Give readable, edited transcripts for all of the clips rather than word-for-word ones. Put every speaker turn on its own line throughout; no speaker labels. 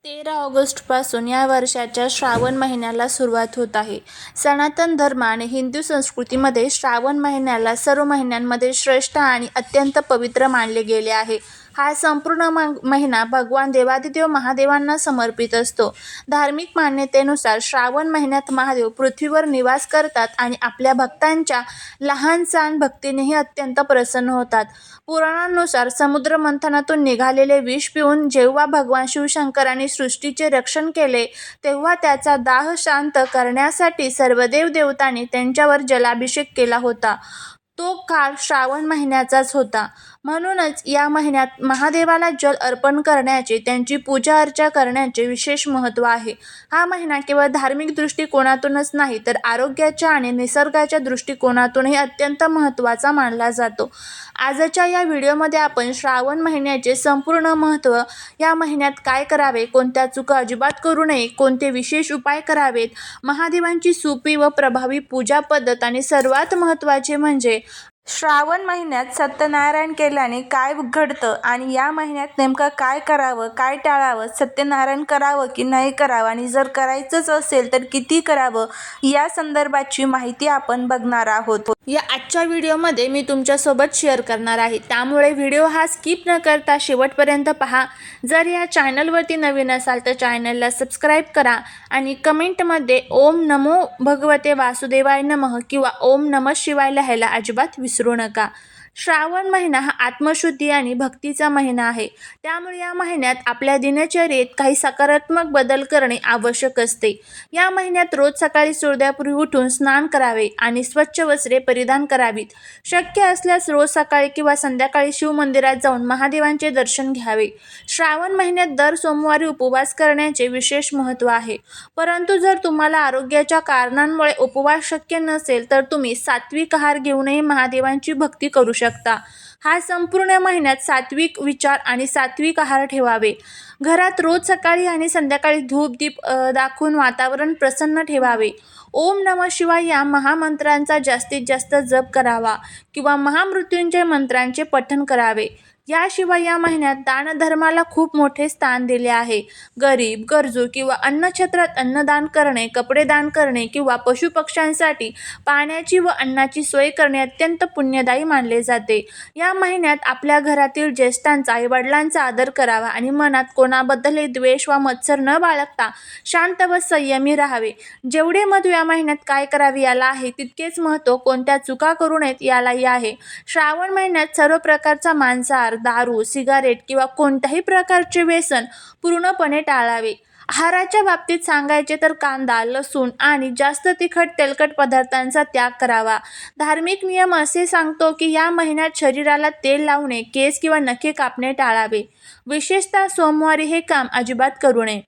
13 ऑगस्टपासून या वर्षाच्या श्रावण महिन्याला सुरुवात होत आहे. सनातन धर्म आणि हिंदू संस्कृतीमध्ये श्रावण महिन्याला सर्व महिन्यांमध्ये श्रेष्ठ आणि अत्यंत पवित्र मानले गेले आहे. हा संपूर्ण महिना भगवान देवादिदेव महादेवांना समर्पित असतो. धार्मिक मान्यतेनुसार श्रावण महिन्यात महादेव पृथ्वीवर निवास करतात आणि आपल्या भक्तांच्या लहान-सहान भक्तीनेही अत्यंत प्रसन्न होतात. पुराणांनुसार समुद्र मंथनातून निघालेले विष पिऊन जेव्हा भगवान शिवशंकरांनी सृष्टीचे रक्षण केले, तेव्हा त्याचा दाह शांत करण्यासाठी सर्व देवदेवतांनी त्यांच्यावर जलाभिषेक केला होता. तो काळ श्रावण महिन्याचाच होता. म्हणूनच या महिन्यात महादेवाला जल अर्पण करण्याचे, त्यांची पूजा अर्चा करण्याचे विशेष महत्त्व आहे. हा महिना केवळ धार्मिक दृष्टिकोनातूनच नाही, तर आरोग्याच्या आणि निसर्गाच्या दृष्टिकोनातूनही अत्यंत महत्त्वाचा मानला जातो. आजच्या या व्हिडिओमध्ये आपण श्रावण महिन्याचे संपूर्ण महत्त्व, या महिन्यात काय करावे, कोणत्या चुका अजिबात करू नये, कोणते विशेष उपाय करावेत, महादेवांची सोपी व प्रभावी पूजा पद्धत आणि सर्वात महत्त्वाचे म्हणजे श्रावण महिन्यात सत्यनारायण केल्याने काय घडतं आणि या महिन्यात नेमकं काय करावं, काय टाळावं, सत्यनारायण करावं की नाही करावं आणि जर करायचंच असेल तर किती करावं, या संदर्भाची माहिती आपण बघणार आहोत. या आजच्या व्हिडिओमध्ये मी तुमच्यासोबत शेअर करणार आहे, त्यामुळे व्हिडिओ हा स्किप न करता शेवटपर्यंत पहा. जर या चॅनलवरती नवीन असाल तर चॅनलला सबस्क्राईब करा आणि कमेंटमध्ये ओम नमो भगवते वासुदेवाय नमः किंवा ओम नमः शिवाय लिहायला अजिबात विसरू नका. श्रावण महिना हा आत्मशुद्धी आणि भक्तीचा महिना आहे. त्यामुळे या महिन्यात आपल्या दिनचर्येत काही सकारात्मक बदल करणे आवश्यक असते. या महिन्यात रोज सकाळी सूर्योदयापूर्वी उठून स्नान करावे आणि स्वच्छ वस्त्रे परिधान करावीत. शक्य असल्यास रोज सकाळी किंवा संध्याकाळी शिवमंदिरात जाऊन महादेवांचे दर्शन घ्यावे. श्रावण महिन्यात दर सोमवारी उपवास करण्याचे विशेष महत्त्व आहे. परंतु जर तुम्हाला आरोग्याच्या कारणांमुळे उपवास शक्य नसेल तर तुम्ही सात्विक आहार घेऊनही महादेवांची भक्ती करू शकता. हा संपूर्ण महिन्यात सात्विक विचार आणि सात्विक आहार ठेवावे. घरात रोज सकाळी आणि संध्याकाळी धूप दीप दाखवून वातावरण प्रसन्न ठेवावे. ओम नमः शिवाय या महामंत्रांचा जास्तीत जास्त जप करावा किंवा महामृत्युंजय मंत्रांचे पठण करावे. याशिवाय या महिन्यात दानधर्माला खूप मोठे स्थान दिले आहे. गरीब, गरजू किंवा अन्नछत्रात अन्नदान करणे, कपडे दान करणे किंवा पशुपक्ष्यांसाठी पाण्याची व अन्नाची सोय करणे अत्यंत पुण्यदायी मानले जाते. या महिन्यात आपल्या घरातील ज्येष्ठांचा, आईवडिलांचा आदर करावा आणि मनात कोणाबद्दलही द्वेष वा मत्सर न बाळगता शांत व संयमी राहावे. जेवढे महत्त्व या महिन्यात काय करावे याला आहे, तितकेच महत्त्व कोणत्या चुका करू नयेत यालाही आहे. श्रावण महिन्यात सर्व प्रकारचा मांसाहार, दारू, सिगारेट किंवा कोणत्याही प्रकारचे व्यसन पूर्णपणे टाळावे. आहाराच्या बाबतीत सांगायचे तर कांदा, लसूण आणि जास्त तिखट तेलकट पदार्थांचा त्याग करावा. धार्मिक नियम असे सांगतो की या महिन्यात शरीराला तेल लावणे, केस किंवा नखे कापणे टाळावे. विशेषतः सोमवारी हे काम अजिबात करू नये.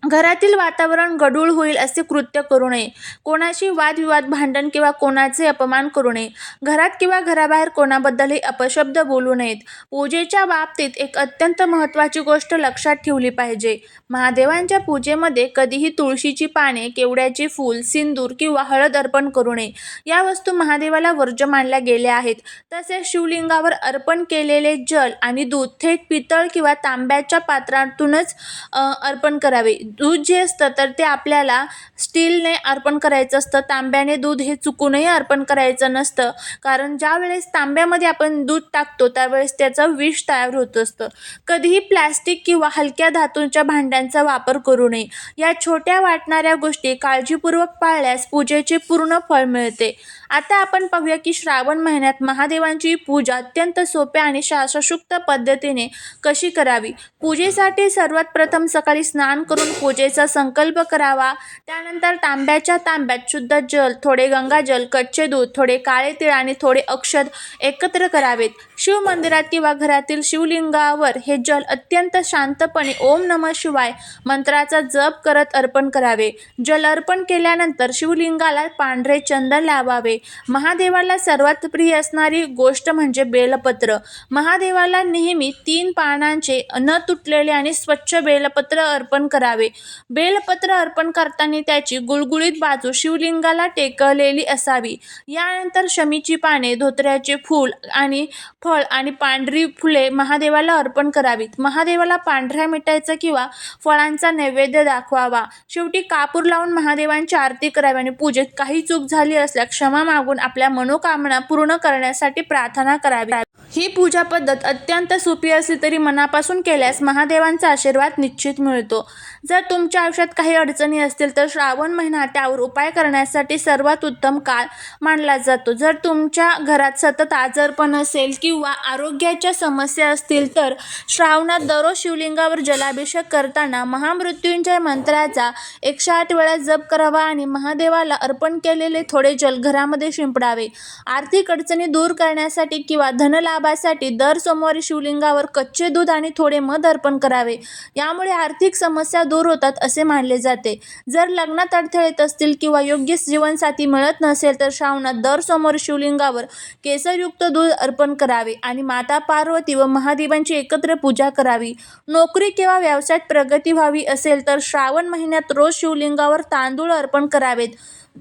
घरातील वातावरण गढूळ होईल असे कृत्य करू नये. कोणाशी वादविवाद, भांडण किंवा कोणाचे अपमान करू नये. घरात किंवा घराबाहेर कोणाबद्दलही अपशब्द बोलू नयेत. पूजेच्या बाबतीत एक अत्यंत महत्त्वाची गोष्ट लक्षात ठेवली पाहिजे. महादेवांच्या पूजेमध्ये कधीही तुळशीची पाने, केवड्याचे फूल, सिंदूर किंवा हळद अर्पण करू नये. या वस्तू महादेवाला वर्ज्य मानल्या गेल्या आहेत. तसेच शिवलिंगावर अर्पण केलेले जल आणि दूध थेट पितळ किंवा तांब्याच्या पात्रातूनच अर्पण करावे. दूध जे असतं तर ते आपल्याला स्टीलने अर्पण करायचं असतं. तांब्याने दूध हे चुकूनही अर्पण करायचं नसतं, कारण ज्या वेळेस तांब्यामध्ये आपण दूध टाकतो त्यावेळेस त्याचं विष तयार होत असतं. कधीही प्लॅस्टिक किंवा हलक्या धातूंच्या भांड्यांचा वापर करू नये. या छोट्या वाटणाऱ्या गोष्टी काळजीपूर्वक पाळल्यास पूजेचे पूर्ण फळ मिळते. आता आपण पाहूया की श्रावण महिन्यात महादेवांची पूजा अत्यंत सोप्या आणि शास्त्रोक्त पद्धतीने कशी करावी. पूजेसाठी सर्वात प्रथम सकाळी स्नान करून पूजेचा संकल्प करावा. त्यानंतर तांब्याच्या तांब्यात शुद्ध जल, थोडे गंगाजल, कच्चे दूध, थोडे काळे तीळ आणि थोडे अक्षत एकत्र करावेत. शिवमंदिरात किंवा घरातील शिवलिंगावर हे जल अत्यंत शांतपणे ओम नमः शिवाय मंत्राचा जप करत अर्पण करावे. जल अर्पण केल्यानंतर शिवलिंगाला पांढरे चंदन लावावे. महादेवाला सर्वात प्रिय असणारी गोष्ट म्हणजे बेलपत्र. महादेवाला नेहमी 3 पानांचे न तुटलेले आणि स्वच्छ बेलपत्र अर्पण करावे. करावे. बेलपत्र अर्पण करताना त्याची गुळगुळीत बाजू शिवलिंगाला टेकलेली असावी. यानंतर शमीची पाने, धोत्र्याचे फूल आणि फळ आणि पांढरी फुले महादेवाला अर्पण करावीत. महादेवाला पांढऱ्या मिठाईचा किंवा फळांचा नैवेद्य दाखवावा. शेवटी कापूर लावून महादेवांची आरती करावी आणि पूजेत काही चूक झाली असल्यास क्षमा मागून आपल्या मनोकामना पूर्ण करण्यासाठी प्रार्थना करावी. ही पूजा पद्धत अत्यंत सोपी असली तरी मनापासून केल्यास महादेवांचा आशीर्वाद निश्चित मिळतो. जर तुमच्या आयुष्यात काही अडचणी असतील तर श्रावण महिना त्यावर उपाय करण्यासाठी सर्वात उत्तम काळ मानला जातो. जर तुमच्या घरात सतत आजारपण असेल किंवा आरोग्याच्या समस्या असतील तर श्रावणात दररोज शिवलिंगावर जलाभिषेक करताना महामृत्युंजय मंत्राचा 108 वेळा जप करावा आणि महादेवाला अर्पण केलेले थोडे जल घरामध्ये शिंपडावे. आर्थिक अडचणी दूर करण्यासाठी किंवा धनलाभासाठी दर सोमवारी शिवलिंगावर कच्चे दूध आणि थोडे मध अर्पण करावे. यामुळे आर्थिक समस्या दूर होतात असे मानले जाते. जर लग्नात अडथळे येत असतील किंवा योग्य जीवनसाथी मिळत नसेल तर श्रावणात दर सोमवारी शिवलिंगावर केसरयुक्त दूध अर्पण करावे आणि माता पार्वती व महादेवांची एकत्र पूजा करावी. नोकरी किंवा व्यवसायात प्रगती व्हावी असेल तर श्रावण महिन्यात रोज शिवलिंगावर तांदूळ अर्पण करावेत.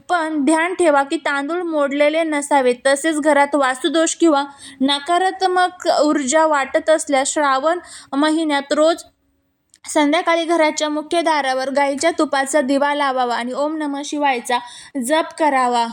पण ध्यान ठेवा की तांदूळ मोडलेले नसावेत. तसेच घरात वास्तुदोष किंवा नकारात्मक ऊर्जा वाटत असल्यास श्रावण महिन्यात रोज संध्याकाळी घराच्या मुख्य दारावर गाईच्या तुपाचा दिवा लावावा आणि ओम नमः शिवायचा जप करावा.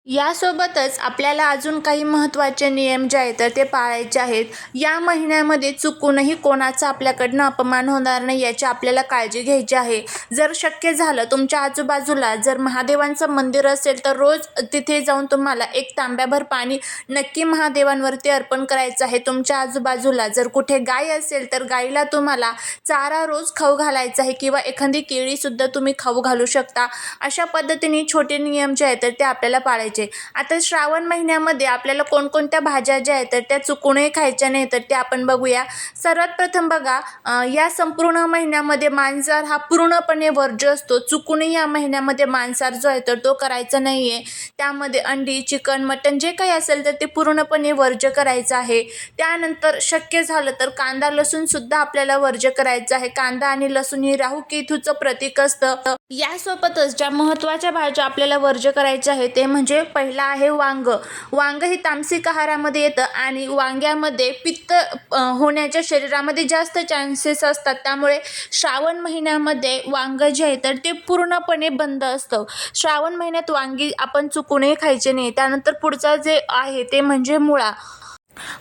यासोबतच आपल्याला अजून काही महत्त्वाचे नियम जे आहेत तर ते पाळायचे आहेत. या महिन्यामध्ये चुकूनही कोणाचा आपल्याकडनं अपमान होणार नाही याची आपल्याला काळजी घ्यायची आहे. जर शक्य झालं तुमच्या आजूबाजूला जर महादेवांचं मंदिर असेल तर रोज तिथे जाऊन तुम्हाला 1 तांब्याभर पाणी नक्की महादेवांवरती अर्पण करायचं आहे. तुमच्या आजूबाजूला जर कुठे गाय असेल तर गाईला तुम्हाला चारा रोज खाऊ घालायचा आहे किंवा एखादी केळीसुद्धा तुम्ही खाऊ घालू शकता. अशा पद्धतीने छोटे नियम जे आहेत तर ते आपल्याला पाळायचे. आता श्रावण महिन्यामध्ये आपल्याला कोणकोणत्या भाज्या ज्या आहेत तर त्या चुकूनही खायच्या नाही तर ते आपण बघूया. सर्वात प्रथम बघा, या संपूर्ण महिन्यामध्ये मांसाहार हा पूर्णपणे वर्ज्य असतो. चुकूनही या महिन्यामध्ये मांसाहार जो आहे तर तो करायचा नाही आहे. त्यामध्ये अंडी, चिकन, मटण जे काही असेल तर ते पूर्णपणे वर्ज्य करायचं आहे. त्यानंतर शक्य झालं तर कांदा, लसूणसुद्धा आपल्याला वर्ज्य करायचं आहे. कांदा आणि लसूण ही राहू केतूचं प्रतीक असतं. यासोबतच ज्या महत्त्वाच्या भाज्या आपल्याला वर्ज्य करायच्या आहे ते म्हणजे पहिला आहे वांग. वांग ही तामसिक आहारामध्ये येतं आणि वांग्यामध्ये पित्त होण्याच्या शरीरामध्ये जास्त चान्सेस असतात. त्यामुळे श्रावण महिन्यामध्ये वांग जे आहे तर ते पूर्णपणे बंद असतं. श्रावण महिन्यात वांगी आपण चुकूनही खायचे नाही. त्यानंतर पुढचा जे आहे ते म्हणजे मुळा.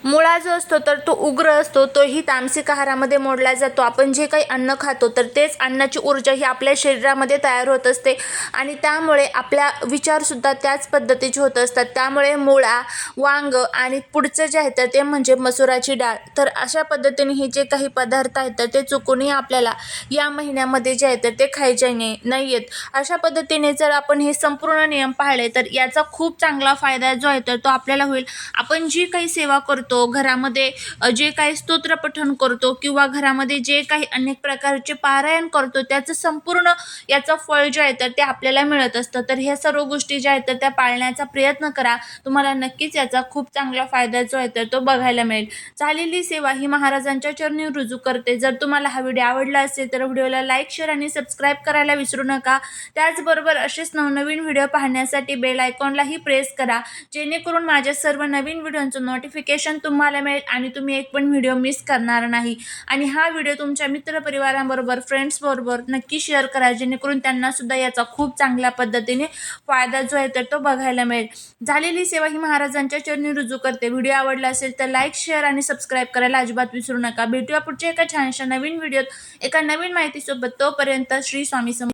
मुळा जो असतो तर तो उग्र असतो. तोही तामसिक आहारामध्ये मोडला जातो. आपण जे काही अन्न खातो तर तेच अन्नाची ऊर्जा ही आपल्या शरीरामध्ये तयार होत असते आणि त्यामुळे आपल्या विचारसुद्धा त्याच पद्धतीचे होत असतात. त्यामुळे मुळा, वांग आणि पुढचं जे आहे तर ते म्हणजे मसुराची डाळ. तर अशा पद्धतीने हे जे काही पदार्थ आहेत तर ते चुकूनही आपल्याला या महिन्यामध्ये जे आहे तर ते खायचे नाही आहेत. अशा पद्धतीने जर आपण हे संपूर्ण नियम पाळले तर याचा खूप चांगला फायदा जो आहे तर तो आपल्याला होईल. आपण जी काही सेवा करतो, घरामध्ये जे काही स्तोत्र पठण करतो किंवा घरामध्ये जे काही अनेक प्रकारचे पारायण करतो त्याचं संपूर्ण याचं फळ जे आहे तर ते आपल्याला मिळत असतं. तर ह्या सर्व गोष्टी ज्या आहेत तर त्या पाळण्याचा प्रयत्न करा. तुम्हाला नक्कीच याचा खूप चांगला फायदा जो आहे तर तो बघायला मिळेल. झालेली सेवा ही महाराजांच्या चरणी रुजू करते. जर तुम्हाला हा व्हिडिओ आवडला असेल तर व्हिडिओला लाईक, शेअर आणि सबस्क्राईब करायला विसरू नका. त्याचबरोबर असेच नवनवीन व्हिडिओ पाहण्यासाठी बेल आयकॉनलाही प्रेस करा जेणेकरून माझ्या सर्व नवीन व्हिडिओचं नोटिफिकेशन तुम्हाला मिळेल आणि तुम्ही एक पण व्हिडिओ मिस करणार नाही. आणि हा व्हिडिओ तुमच्या मित्रपरिवारांबरोबर, फ्रेंड्सबरोबर नक्की शेअर करा जेणेकरून त्यांना सुद्धा याचा खूप चांगल्या पद्धतीने फायदा जो आहे तर तो बघायला मिळेल. झालेली सेवा ही महाराजांच्या चरणी रुजू करते. व्हिडिओ आवडला असेल तर लाईक, शेअर आणि सबस्क्राईब करायला अजिबात विसरू नका. भेटूया पुढच्या एका छानशा नवीन व्हिडिओत एका नवीन माहितीसोबत. तोपर्यंत श्री स्वामी समर्थ.